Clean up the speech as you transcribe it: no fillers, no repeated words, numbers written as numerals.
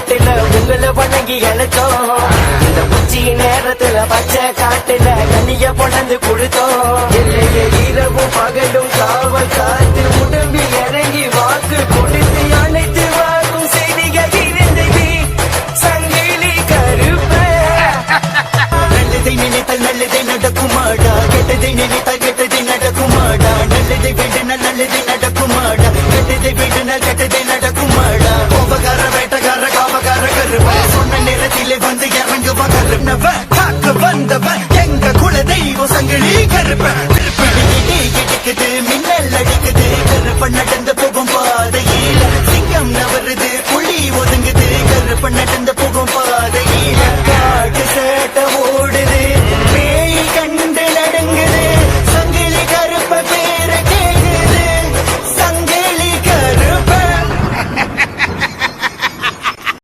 காட்டுல உங்களை வணங்கி அழைத்தோம். இந்த உச்சி நேரத்துல பச்சை காட்டுல கனிய பொண்ணந்து கொடுத்தோம். இல்லையே இரவும் பகலும் காவல் காத்து உடம்பில் இறங்கி வாக்கு கொடுத்து அனைத்து வாக்கும் செய்திகள் இருந்தது சங்கிலி கருப்ப. நல்லதை நினைத்தால் நல்லதை நடக்குமாடா, கெட்டதை நினைத்தால் கெட்டதை நடக்குமாடா. நல்லதை விடனால் நல்லதை நடக்குமாடா, கெட்டதை விடனால் கெட்டதை நடக்குமாடா. கோபக்கார வேட்டக்கார காவக்கார கருவ சொன்ன நேரத்திலே வந்து இறங்குவா கருணவ.